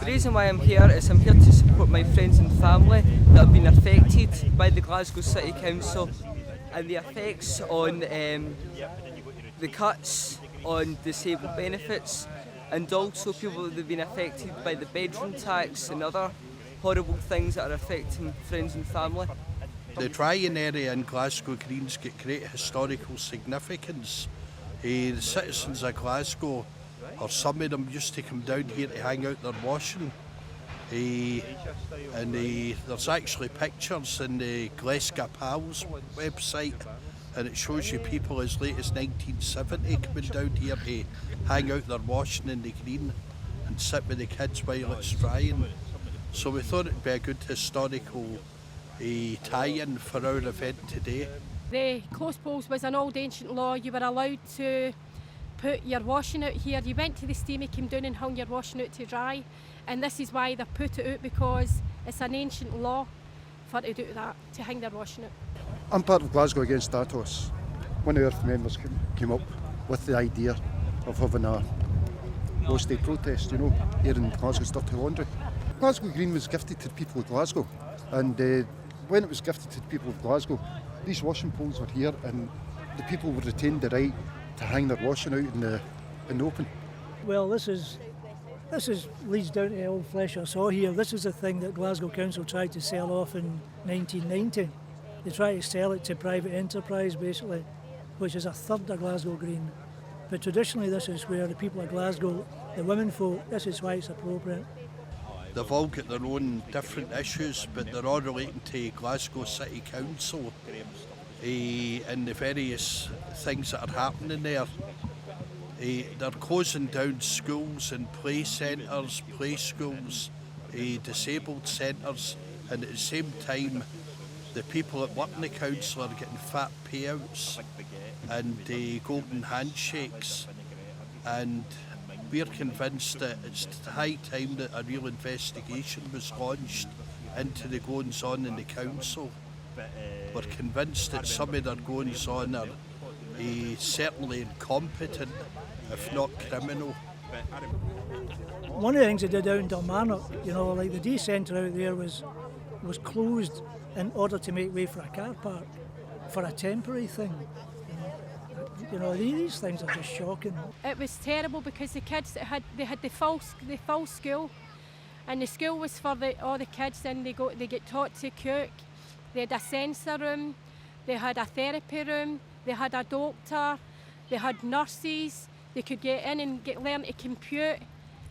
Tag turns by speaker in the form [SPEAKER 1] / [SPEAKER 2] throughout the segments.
[SPEAKER 1] The reason why I'm here is I'm here to support my friends and family that have been affected by the Glasgow City Council and the effects on the cuts on disabled benefits, and also people that have been affected by the bedroom tax and other horrible things that are affecting friends and family.
[SPEAKER 2] The drying area in Glasgow Green's got great historical significance. The citizens of Glasgow, or some of them, used to come down here to hang out their washing. There's actually pictures in the Glasgow Pals website, and it shows you people as late as 1970 coming down here to hang out their washing in the green and sit with the kids while it's drying. So we thought it'd be a good historical tie-in for our event today.
[SPEAKER 3] The close polls was an old ancient law. You were allowed to put your washing out here. You went to the steamer, came down and hung your washing out to dry, and this is why they put it out, because it's an ancient law for to do that, to hang their washing out.
[SPEAKER 4] I'm part of Glasgow Against Status. One of our members came up with the idea of having a low-stay protest, here in Glasgow's dirty laundry. Glasgow Green was gifted to the people of Glasgow, and when it was gifted to the people of Glasgow, these washing poles were here, and the people were retained the right to hang their washing out in the open.
[SPEAKER 5] Well, this leads down to the old flesh I saw here. This is a thing that Glasgow Council tried to sell off in 1990. They tried to sell it to private enterprise, basically, which is a third of Glasgow Green. But traditionally, this is where the people of Glasgow, the women folk, this is why it's appropriate.
[SPEAKER 2] They've all got their own different issues, but they're all relating to Glasgow City Council and the various things that are happening there. They're closing down schools and play centres, play schools, disabled centres, and at the same time the people that work in the council are getting fat payouts and golden handshakes, and we're convinced that it's high time that a real investigation was launched into the goings-on in the council. We're convinced that some of their goings-on are certainly incompetent, if not criminal.
[SPEAKER 5] One of the things they did out in Dalmarnock, like the day centre out there was closed in order to make way for a car park, for a temporary thing. These things are just shocking.
[SPEAKER 3] It was terrible because the kids had the full school, and the school was for all the kids, and they get taught to cook. They had a sensor room, they had a therapy room, they had a doctor, they had nurses. They could get in and learn to compute,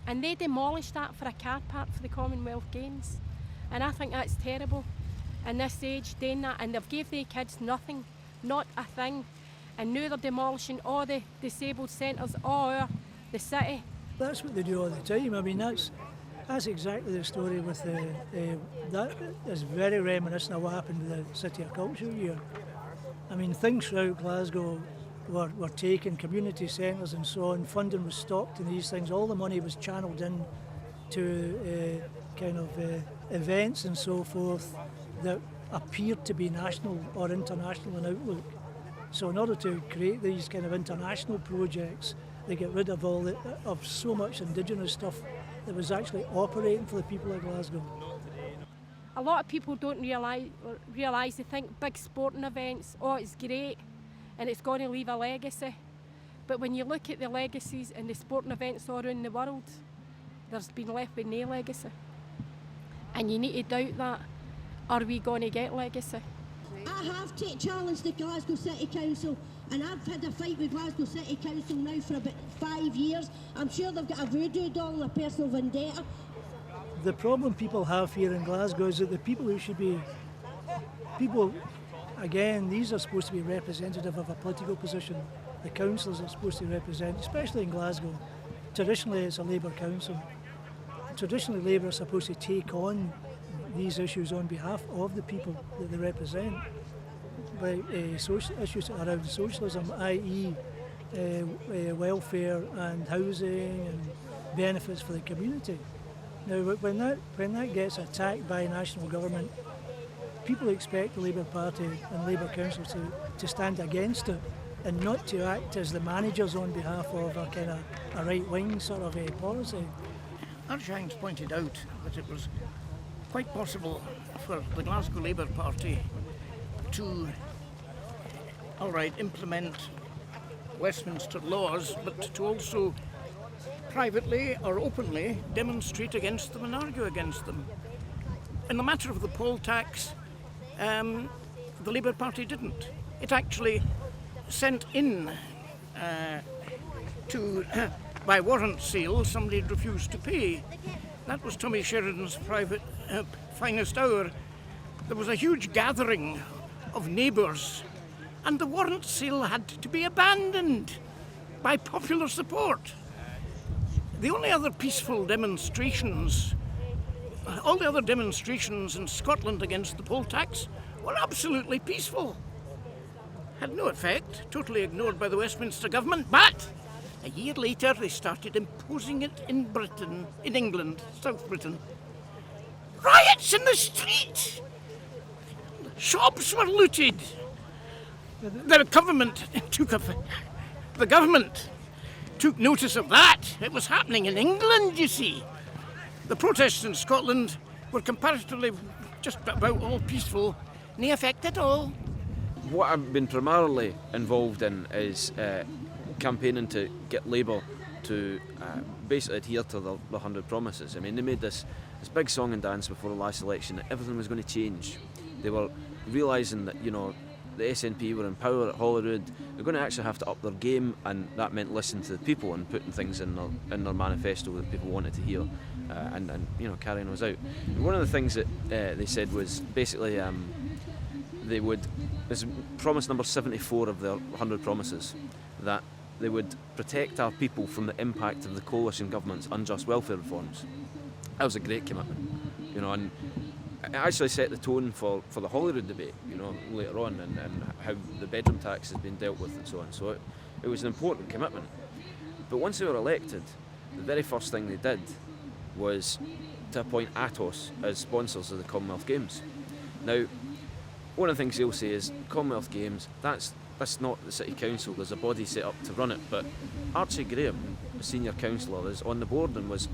[SPEAKER 3] and they demolished that for a car park for the Commonwealth Games, and I think that's terrible. In this age, doing that, and they've gave the kids nothing, not a thing. And now they're demolishing all the disabled centres all over the city.
[SPEAKER 5] That's what they do all the time. I mean, that's exactly the story with that is very reminiscent of what happened with the City of Culture here. I mean, things throughout Glasgow were taken, community centres and so on, funding was stopped and these things, all the money was channelled in to events and so forth that appeared to be national or international in outlook. So in order to create these kind of international projects, they get rid of of so much indigenous stuff that was actually operating for the people of Glasgow.
[SPEAKER 3] A lot of people don't realise, they think big sporting events, it's great and it's going to leave a legacy. But when you look at the legacies and the sporting events all around the world, there's been left with no legacy. And you need to doubt that. Are we going to get legacy?
[SPEAKER 6] I have challenged the Glasgow City Council, and I've had a fight with Glasgow City Council now for about 5 years. I'm sure they've got a voodoo doll and a personal vendetta.
[SPEAKER 5] The problem people have here in Glasgow is that the people who should be again, these are supposed to be representative of a political position. The councils are supposed to represent, especially in Glasgow. Traditionally, it's a Labour council. Traditionally, Labour are supposed to take on these issues on behalf of the people that they represent, by issues around socialism, i.e. welfare and housing and benefits for the community. Now, when that gets attacked by national government, people expect the Labour Party and Labour Council to stand against it and not to act as the managers on behalf of a right-wing sort of a policy.
[SPEAKER 7] Archines pointed out that it was quite possible for the Glasgow Labour Party to, all right, implement Westminster laws, but to also privately or openly demonstrate against them and argue against them. In the matter of the poll tax, the Labour Party didn't. It actually sent in by warrant seal, somebody had refused to pay. That was Tommy Sheridan's private finest hour. There was a huge gathering of neighbours, and the warrant seal had to be abandoned by popular support. The only other peaceful demonstrations, all the other demonstrations in Scotland against the poll tax were absolutely peaceful. Had no effect, totally ignored by the Westminster government, but a year later they started imposing it in Britain, in England, South Britain. Riots in the street! Shops were looted. The government took notice of that. It was happening in England, you see. The protests in Scotland were comparatively just about all peaceful, no effect at all.
[SPEAKER 8] What I've been primarily involved in is campaigning to get Labour to basically adhere to the 100 promises. I mean, they made this big song and dance before the last election that everything was going to change. They were realising that, you know, the SNP were in power at Holyrood. They're going to actually have to up their game, and that meant listening to the people and putting things in their manifesto that people wanted to hear, and you know, carrying those out. And one of the things that they said was basically they would, this is promise number 74 of their 100 promises, that they would protect our people from the impact of the coalition government's unjust welfare reforms. That was a great commitment, you know, and it actually set the tone for the Holyrood debate, you know, later on, and how the bedroom tax has been dealt with and so on. So it was an important commitment. But once they were elected, the very first thing they did was to appoint Atos as sponsors of the Commonwealth Games. Now, one of the things they'll say is, Commonwealth Games, that's not the City Council, there's a body set up to run it, but Archie Graham, the senior councillor, is on the board and was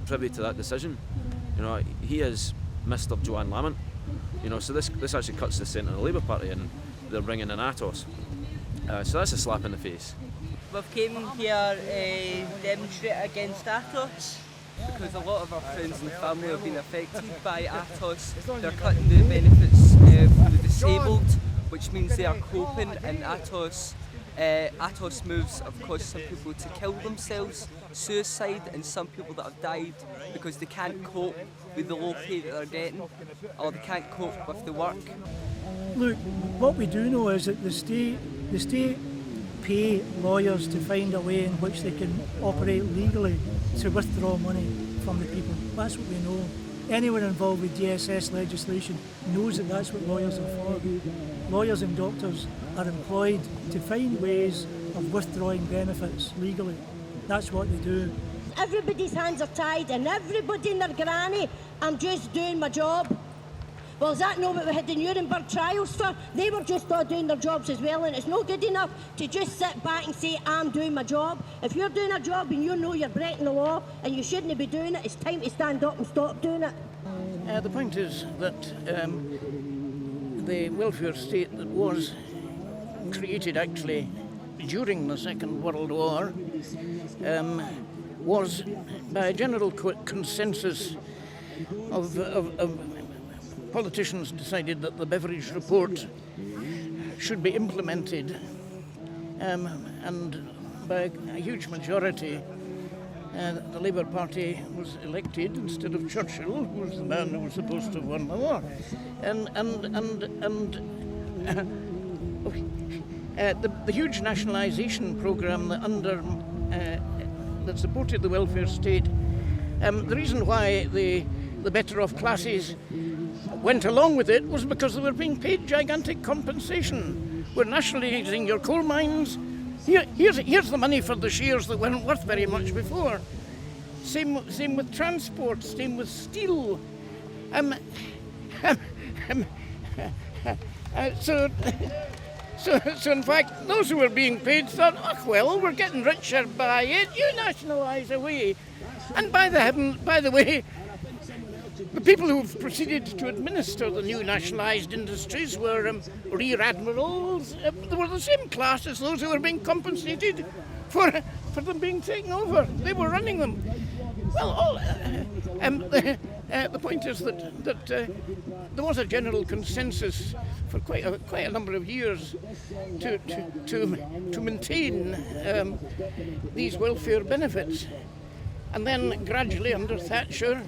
[SPEAKER 8] privy to that decision. You know, he is Mr. Joanne Lamont, you know, so this actually cuts the centre of the Labour Party, and they're bringing in Atos. So that's a slap in the face.
[SPEAKER 1] We've came here demonstrate against Atos because a lot of our friends and family have been affected by Atos. They're cutting the benefits for the disabled, which means they are coping, and Atos moves have caused some people to kill themselves, suicide, and some people that have died because they can't cope with the low pay that they're getting, or they can't cope with the work.
[SPEAKER 5] Look, what we do know is that the state pay lawyers to find a way in which they can operate legally to withdraw money from the people. That's what we know. Anyone involved with DSS legislation knows that that's what lawyers are for. Lawyers and doctors are employed to find ways of withdrawing benefits legally. That's what they do.
[SPEAKER 6] Everybody's hands are tied and everybody and their granny, I'm just doing my job. Well, is that not what we had the Nuremberg trials for? They were just all doing their jobs as well, and it's not good enough to just sit back and say, I'm doing my job. If you're doing a job and you know you're breaking the law and you shouldn't be doing it, it's time to stand up and stop doing it.
[SPEAKER 7] The point is that the welfare state that was created actually during the Second World War was by a general consensus of politicians decided that the Beveridge Report should be implemented, and by a huge majority the Labour Party was elected instead of Churchill, who was the man who was supposed to have won the war. The huge nationalisation programme that supported the welfare state, the reason why the better off classes went along with it was because they were being paid gigantic compensation. We're nationalising your coal mines. Here's the money for the shares that weren't worth very much before. Same with transport, same with steel. So So in fact, those who were being paid thought, oh, well, we're getting richer by it, you nationalise away. And by the way, the people who've proceeded to administer the new nationalised industries were rear admirals. They were the same class as those who were being compensated for them being taken over. They were running them. Well, the point is that there was a general consensus for quite a number of years to maintain these welfare benefits. And then gradually under Thatcher,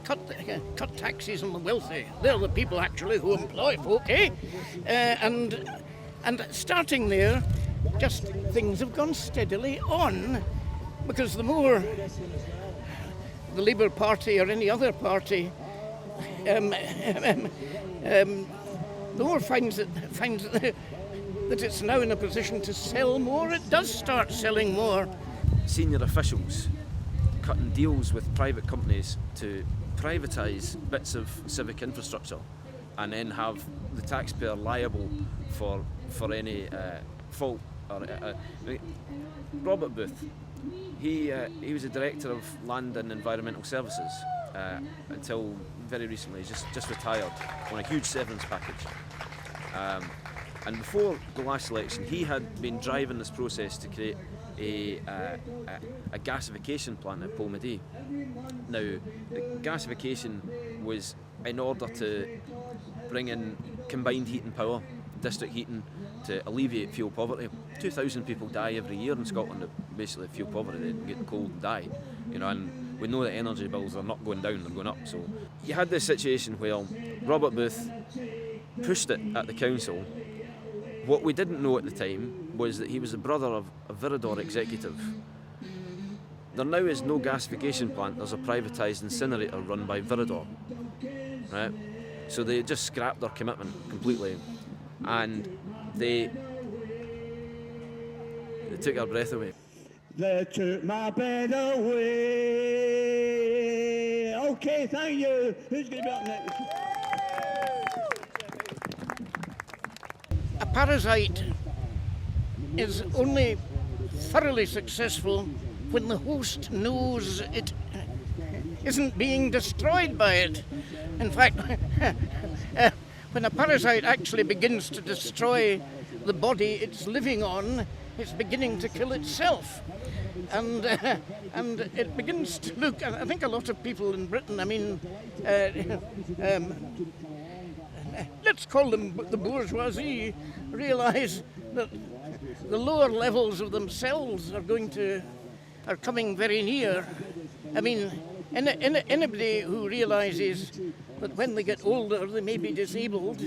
[SPEAKER 7] cut taxes on the wealthy. They're the people actually who employ folk, eh? And starting there, just things have gone steadily on, because the more the Labour Party or any other party, the more finds that it's now in a position to sell more, it does start selling more.
[SPEAKER 8] Senior officials cutting deals with private companies to privatise bits of civic infrastructure and then have the taxpayer liable for any fault. Robert Booth, he was a director of Land and Environmental Services until very recently. He's just retired on a huge severance package. And before the last election, he had been driving this process to create a gasification plant at Polmadie. Now, the gasification was in order to bring in combined heat and power, district heating, to alleviate fuel poverty. 2,000 people die every year in Scotland of basically fuel poverty. They get cold and die, and we know that energy bills are not going down, they're going up. So you had this situation where Robert Booth pushed it at the council. What we didn't know at the time was that he was the brother of a Viridor executive. There now is no gasification plant, there's a privatised incinerator run by Viridor. Right? So they just scrapped their commitment completely, and they took our breath away.
[SPEAKER 9] They took my breath away. Okay, thank you. Who's going to be up next?
[SPEAKER 7] A parasite is only thoroughly successful when the host knows it isn't being destroyed by it. In fact, when a parasite actually begins to destroy the body it's living on, it's beginning to kill itself. And it begins to look, I think a lot of people in Britain, let's call them the bourgeoisie, realise that the lower levels of themselves are coming very near. I mean, anybody who realises that when they get older they may be disabled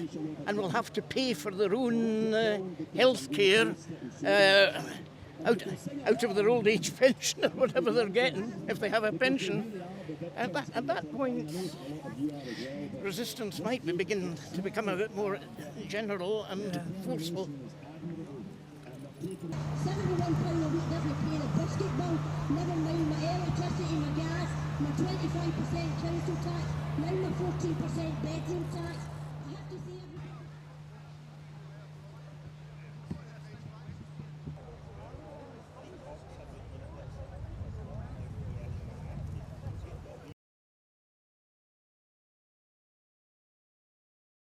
[SPEAKER 7] and will have to pay for their own health care out of their old age pension or whatever they're getting, if they have a pension, at that point resistance might begin to become a bit more general and forceful.
[SPEAKER 6] £71 a week never paying a biscuit bill, never mind my electricity, my gas, my 25% council tax, now my 14% bedroom tax.